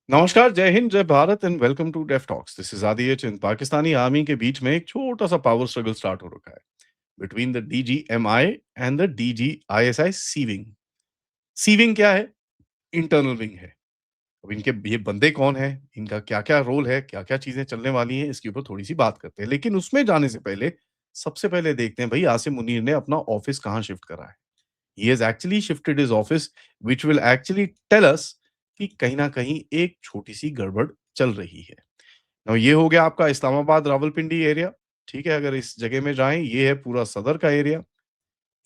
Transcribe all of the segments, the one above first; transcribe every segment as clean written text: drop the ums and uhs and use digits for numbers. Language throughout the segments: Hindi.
नमस्कार, जय हिंद, जय Bharat and welcome to Def Talks. This is Aditya Chint. Pakistani army के बीच में एक छोटा-सा पावर स्ट्रगल स्टार्ट हो रखा है between the DGMI and the DG ISI C wing. C wing क्या है? इंटरनल विंग है। अब इनके ये बंदे कौन हैं? इनका क्या-क्या रोल है? क्या-क्या चीज़ें चलने वाली हैं? इसके ऊपर थोड़ी-सी बात करते हैं। लेकिन उसमें जाने से पहले सबसे पहले देखते हैं भई आसिम मुनीर ने अपना ऑफिस कहाँ शिफ्ट करा है। He has actually shifted his office which will actually tell us कि कहीं न कहीं एक छोटी-सी गड़बड़ चल रही है। नाउ ये हो गया आपका इस्लामाबाद रावलपिंडी एरिया, ठीक है? अगर इस जगह में जाएँ, ये है पूरा सदर का एरिया।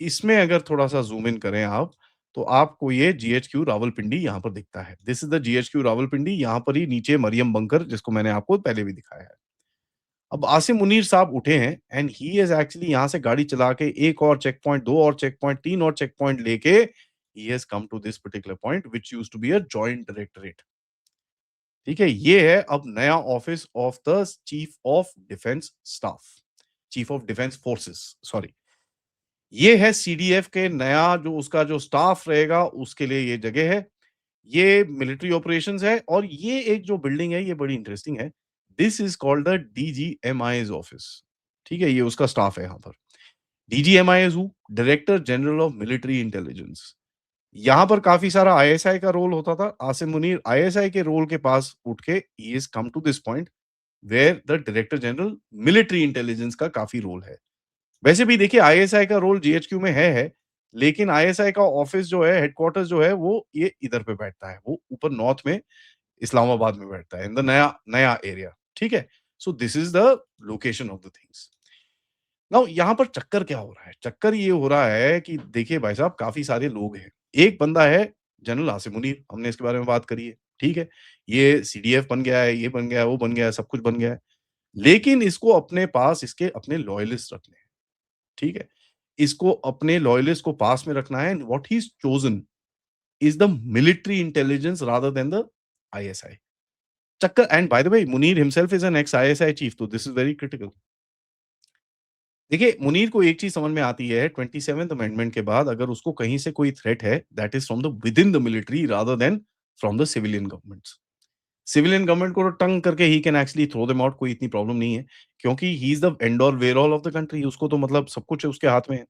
इसमें अगर थोड़ा-सा ज़ूम इन करें आप, तो आपको ये जीएचक्यू रावलपिंडी यहाँ पर दिखता है। This is the GHQ Rawalpindi, यहाँ पर ही नीचे मरियम बंकर जिसको मैंने आपको पहले भी दिखाया है। अब आसिम मुनीर साहब उठे हैं एंड ही इज़ एक्चुअली यहाँ से गाड़ी चला के 1 और चेक पॉइंट, 2 और चेक पॉइंट, 3 और चेक पॉइंट लेके he has come to this particular point which used to be a joint directorate. ठीक है? ये है अब नया office of the chief of defence staff, chief of defence forces, sorry. ये है सीडीएफ के नया जो उसका जो स्टाफ रहेगा उसके लिए ये जगह है। ये मिलिट्री ऑपरेशंस है और ये एक जो बिल्डिंग है ये बड़ी इंटरेस्टिंग है। This is called the DGMI's office. ठीक है? ये उसका स्टाफ है यहाँ पर। DGMI is who? Director general of military intelligence. यहाँ पर काफ़ी सारा आईएसआई का रोल होता था। आसिम मुनीर आईएसआई के रोल के पास उठ के ही is come to this point where the director general military intelligence का काफ़ी रोल है। वैसे भी देखिए आईएसआई का रोल जीएचक्यू में है, लेकिन आईएसआई का ऑफिस जो है, हेडक्वार्टर्स जो है वो ये इधर पे बैठता है। वो ऊपर नॉर्थ में इस्लामाबाद में बैठता है इन द नया नया एरिया, ठीक है? So this is the location of the things. Now यहाँ पर चक्कर क्या हो रहा है? चक्कर ये हो रहा है कि देखिए भाई साहब काफ़ी सारे लोग हैं। एक बंदा है जनरल आसिम मुनीर, हमने इसके बारे में बात करी है, ठीक है? ये सीडीएफ बन गया है, ये बन गया है, वो बन गया है, सब कुछ बन गया है। लेकिन इसको अपने पास इसके अपने लॉयलिस्ट रखने हैं, ठीक है? इसको अपने लॉयलिस्ट को पास में रखना है and what he is chosen is the military intelligence rather than the ISI. चक्कर and by the way Munir himself is an ex ISI chief तो दिस इज़ वेरी क्रिटिकल। देखिए, मुनीर को एक चीज़ समझ में आती है 27th अमेंडमेंट के बाद अगर उसको कहीं से कोई थ्रेट है that is from the within the military rather than from the civilian governments. Civilian government को तो टंग करके ही can actually throw them out कोई इतनी प्रॉब्लम नहीं है, क्योंकि he is the end all where all of the country उसको तो मतलब सब कुछ उसके हाथ में है।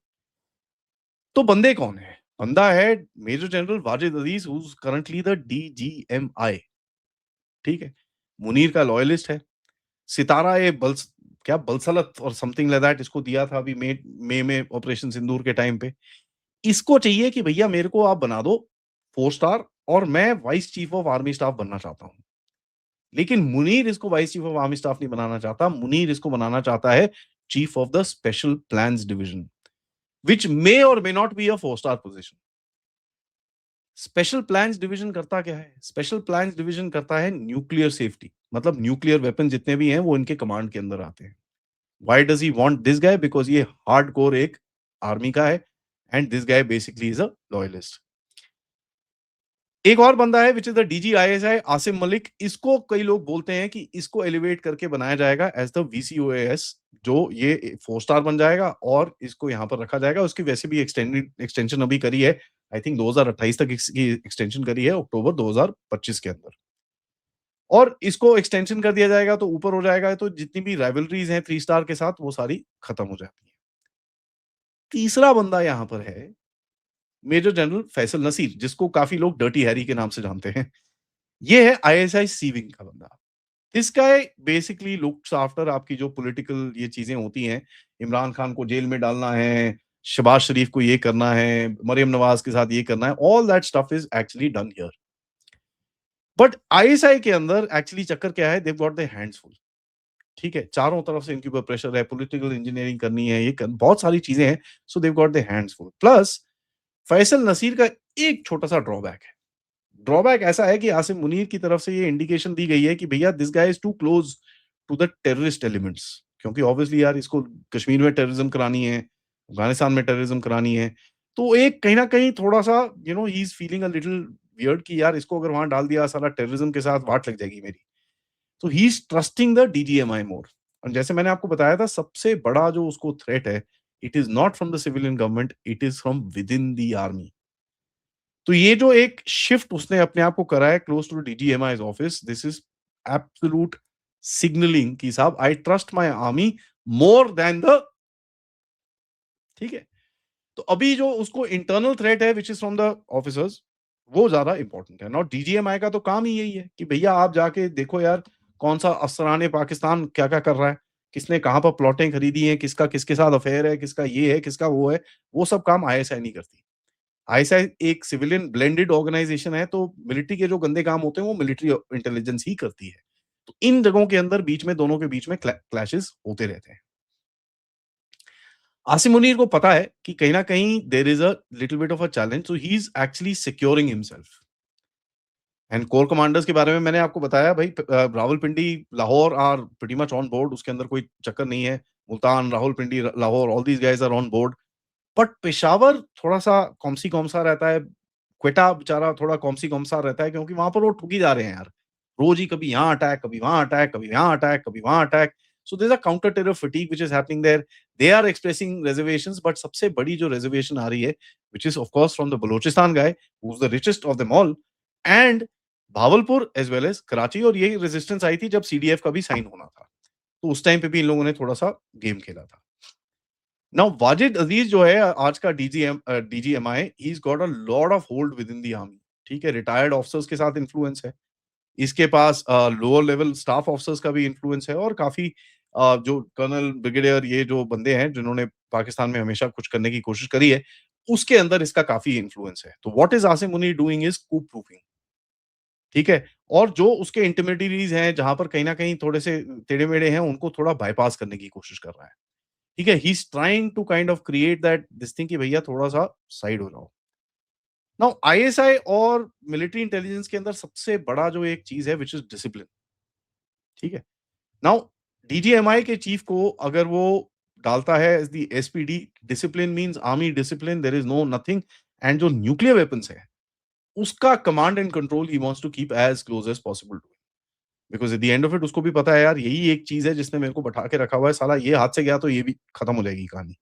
तो बंदे कौन हैं? बंदा है major general Wajid Aziz who is currently the DGMI, ठीक है? मुनीर का लॉयलिस्ट है। सितारा ये क्या बलसलत और समथिंग लाइक दैट इसको दिया था अभी मई में ऑपरेशन सिंदूर के टाइम पे। इसको चाहिए कि भैया मेरे को आप बना दो 4 स्टार और मैं vice chief of army staff बनना चाहता हूँ। लेकिन मुनीर इसको vice chief of army staff नहीं बनाना चाहता, मुनीर इसको बनाना चाहता है chief of the special plans division, which may और may not be a 4 star position. Special plans division करता क्या है? स्पेशल प्लान्स डिवीजन करता है न्यूक्लियर सेफ्टी, मतलब न्यूक्लियर वेपन जितने भी हैं वो इनके कमांड के अंदर आते हैं। Why does he want this guy? Because ये हार्डकोर एक आर्मी का है and this guy basically is a loyalist. एक और बंदा है which is the DG ISI Asim Malik. इसको कई लोग बोलते हैं कि इसको एलिवेट करके बनाया जाएगा एज़ द वीसीओएस जो ये 4 स्टार बन जाएगा और इसको यहाँ पर रखा जाएगा। उसकी वैसे भी एक्सटेंशन अभी करी है। आई थिंक 2028 तक इसकी एक्सटेंशन करी है अक्टूबर 2025 के अंदर। और इसको एक्सटेंशन कर दिया जाएगा तो ऊपर हो जाएगा तो जितनी भी राइवलरीज़ हैं 3 स्टार के साथ वो सारी खत्म हो जाती हैं। तीसरा बंदा यहाँ पर है मेजर जनरल फैसल नसीर जिसको काफ़ी लोग डर्टी हैरी के नाम से जानते हैं। ये है आईएसआई सी विंग का बंदा। This guy basically looks after आपकी जो पॉलिटिकल ये चीज़ें होती हैं, इमरान खान को जेल में डालना है, शहबाज शरीफ को ये करना है, मरियम नवाज़ के साथ ये करना है, all that stuff is actually done here. But ISI के अंदर एक्चुअली चक्कर क्या है, दे have got their hands full. ठीक है? चारों तरफ से इनके ऊपर प्रेशर है, पॉलिटिकल इंजीनियरिंग करनी है, ये कर बहुत सारी चीज़ें हैं, so they have got their hands full. Plus Faisal Naseer का एक छोटा-सा ड्रॉबैक है। ड्रॉबैक ऐसा है कि आसिम मुनीर की तरफ से ये इंडिकेशन दी गई है कि भैया this guy is too close to the terrorist elements क्योंकि ऑब्वियसली यार इसको कश्मीर में टेररिज्म करानी है, अफ़गानिस्तान में टेररिज्म करानी है। तो एक कहीं न कहीं थोड़ा-सा he is feeling a little weird कि यार इसको अगर वहाँ डाल दिया साला टेररिज्म के साथ वाट लग जाएगी मेरी। तो ही इज़ ट्रस्टिंग द डीजीएमआई मोर और जैसे मैंने आपको बताया था सबसे बड़ा जो उसको थ्रेट है, it is not from the civilian government, it is from within the army. तो ये जो एक शिफ्ट उसने अपने आप को करा है close to DGMI's office, this is absolute signalling कि साहब I trust my army more than the, ठीक है? तो अभी जो उसको इंटरनल थ्रेट है which is from the officers, वो ज्यादा इंपॉर्टेंट है। नॉट डीजीएमआई का तो काम ही यही है कि भैया आप जाके देखो यार कौन सा असराने पाकिस्तान क्या-क्या कर रहा है, किसने कहाँ पर प्लॉटें खरीदी हैं, किसका किसके साथ अफेयर है, किसका ये है, किसका वो है, वो सब काम आईएसआई नहीं करती। आईएसआई एक सिविलियन ब्लेंडेड ऑर्गेनाइजेशन है, तो मिलिट्री के जो गंदे काम होते हैं वो मिलिट्री इंटेलिजेंस ही करती है। तो इन जगहों के अंदर बीच में दोनों के बीच में क्लैशेस होते रहते हैं। आसिम मुनीर को पता है कि कहीं न कहीं there is a little bit of a challenge, so he is actually securing himself. And core commanders के बारे में मैंने आपको बताया भाई, Rawalpindi, Lahore are pretty much on board, उसके अंदर कोई चक्कर नहीं है। Multan, Rawalpindi, Lahore, all these guys are on board. But Peshawar थोड़ा-सा कॉमसी-कॉमसा रहता है। क्वेटा बेचारा थोड़ा कॉमसी-कॉमसा रहता है क्योंकि वहाँ पर वो ठुकी जा रहे हैं यार। रोज़ ही कभी यहाँ अटैक, कभी वहाँ अटैक, कभी यहाँ अटैक, कभी वहाँ attack. So there is a counter terror fatigue which is happening there. They are expressing reservations, but सबसे बड़ी जो रिजर्वेशन आ रही है, which is of course from the Balochistan guy who is the richest of them all, and Bahawalpur as well as Karachi, और ये रेजिस्टेंस आई थी जब सीडीएफ का भी साइन होना था। तो उस टाइम पे भी इन लोगों ने थोड़ा-सा गेम खेला था। नाउ वाजिद अजीज जो है आज का DGMI, he is got a lot of hold within the army, ठीक है? रिटायर्ड ऑफिसर्स के साथ इन्फ्लुएंस है। इसके पास लोअर लेवल स्टाफ ऑफिसर्स का भी इन्फ्लुएंस है, और काफ़ी जो कर्नल, ब्रिगेडियर, ये जो बंदे हैं जिन्होंने पाकिस्तान में हमेशा कुछ करने की कोशिश करी है, उसके अंदर इसका काफ़ी इन्फ्लुएंस है। तो what is Asim Munir doing is coup proofing, ठीक है? और जो उसके इंटरमीडिएरीज़ हैं, जहाँ पर कहीं न कहीं थोड़े से टेढ़े-मेढ़े हैं, उनको थोड़ा बायपास करने की कोशिश कर रहा है। ठीक है? He is trying to kind of create that this thing कि भैया थोड़ा-सा साइड हो जाओ। नाउ आईएसआई और मिलिट्री इंटेलिजेंस के अंदर सबसे बड़ा जो एक चीज़ है व्हिच इज़ डिसिप्लिन, ठीक है? नाउ डीजीएमआई के चीफ को अगर वो डालता है as the SPD, discipline means army discipline, there is no nothing, and जो न्यूक्लियर वेपन्स है, उसका command and control he wants to keep as close as possible to him, because at the end of it उसको भी पता है यार यही एक चीज़ है जिसने मेरे को बैठा के रखा हुआ है, साला ये हाथ से गया तो ये भी खत्म हो जाएगी कहानी।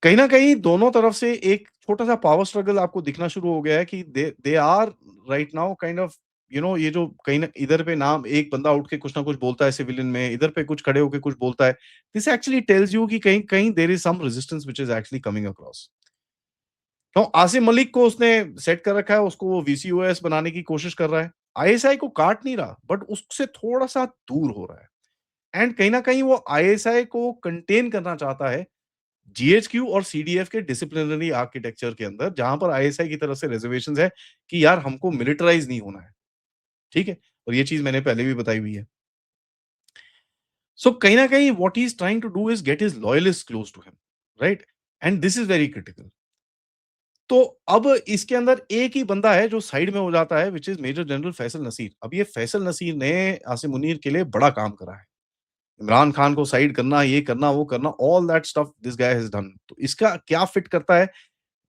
कहीं न कहीं दोनों तरफ से एक छोटा-सा पावर स्ट्रगल आपको दिखना शुरू हो गया है कि they they are right now kind of, ये जो कहीं न इधर पे नाम एक बंदा उठ के कुछ ना कुछ बोलता है सिविलियन में, इधर पे कुछ खड़े होके कुछ बोलता है। दिस एक्चुअली टेल्स यू कि कहीं कहीं there is some resistance which is actually coming across. तो आसिम मलिक को उसने सेट कर रखा है, उसको वो वीसीओएस बनाने की कोशिश कर रहा है। आईएसआई को काट नहीं रहा, बट उससे थोड़ा-सा दूर हो रहा है, एंड कहीं न कहीं वो आईएसआई को कंटेन करना चाहता है जीएचक्यू और सीडीएफ के डिसिप्लिनरी आर्किटेक्चर के अंदर, जहां पर आईएसआई की तरफ से रिजर्वेशंस है कि यार हमको मिलिटराइज नहीं होना है, ठीक है? और ये चीज मैंने पहले भी बताई हुई है। सो कहीं ना कहीं what he is trying to do is get his loyalist close to him, right? And this is very critical. तो अब इसके अंदर एक ही बंदा है जो साइड में हो जाता है, which is major general Faisal Naseer. अब ये फैसल नसीर ने आसिम मुनीर के लिए बड़ा काम करा है। इमरान खान को साइड करना, ये करना, वो करना, all that stuff this guy has done. तो इसका क्या फिट करता है,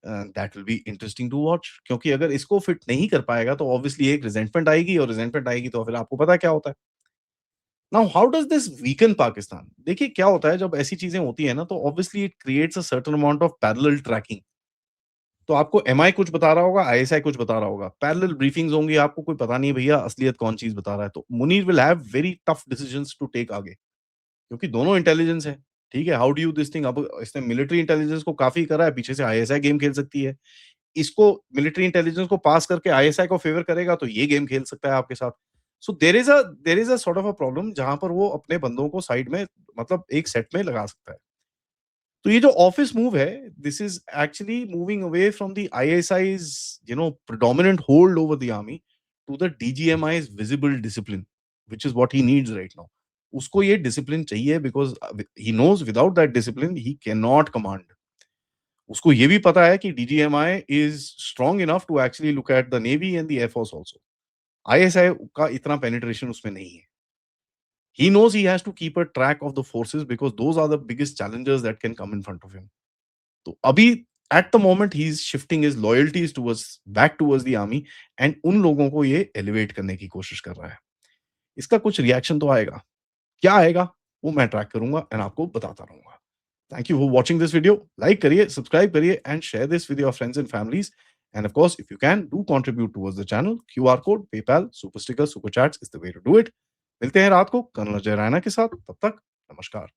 that will be interesting to watch, क्योंकि अगर इसको फिट नहीं कर पाएगा तो ऑब्वियसली एक रिजेंटमेंट आएगी, और रिजेंटमेंट आएगी तो फिर आपको पता है क्या होता है। Now how does this weaken Pakistan? देखिए क्या होता है जब ऐसी चीज़ें होती हैं ना, तो obviously it creates a certain amount of parallel tracking. तो आपको एमआई कुछ बता रहा होगा, आईएसआई कुछ बता रहा होगा, पैरेलल ब्रीफिंग्स होंगी, आपको कोई पता नहीं भैया असलियत कौन चीज़ बता रहा है। तो Munir will have very tough decisions to take आगे, क्योंकि दोनों इंटेलिजेंस है, ठीक है? How do you this thing? अब इसने मिलिट्री इंटेलिजेंस को काफ़ी करा है, पीछे से आईएसआई गेम खेल सकती है। इसको मिलिट्री इंटेलिजेंस को पास करके आईएसआई को फेवर करेगा तो ये गेम खेल सकता है आपके साथ। So there is a sort of a problem जहाँ पर वो अपने बंदों को साइड में, मतलब एक सेट में लगा सकता है। तो ये जो ऑफिस मूव है, this is actually moving away from the ISI's predominant hold over the army to the DGMI's visible discipline, which is what he needs right now. उसको ये डिसिप्लिन चाहिए because he knows without that discipline he can not command. उसको ये भी पता है कि DGMI is strong enough to actually look at the navy and the air force also. ISI का इतना पेनिट्रेशन उसमें नहीं है। He knows he has to keep a track of the forces because those are the biggest challenges that can come in front of him. तो अभी at the moment he is shifting his loyalties towards back towards the army, and उन लोगों को ये एलिवेट करने की कोशिश कर रहा है। इसका कुछ रिएक्शन तो आएगा। क्या आएगा वो मैं ट्रैक करूंगा एंड आपको बताता रहूंगा। Thank you for watching this video. Like करिए, सब्सक्राइब करिए and share this with your friends and families. And of course, if you can, do contribute towards the channel. QR code, PayPal, Super Sticker, Super Chats is the way to do it. मिलते हैं रात को कर्नल जय रैना के साथ। तब तक नमस्कार।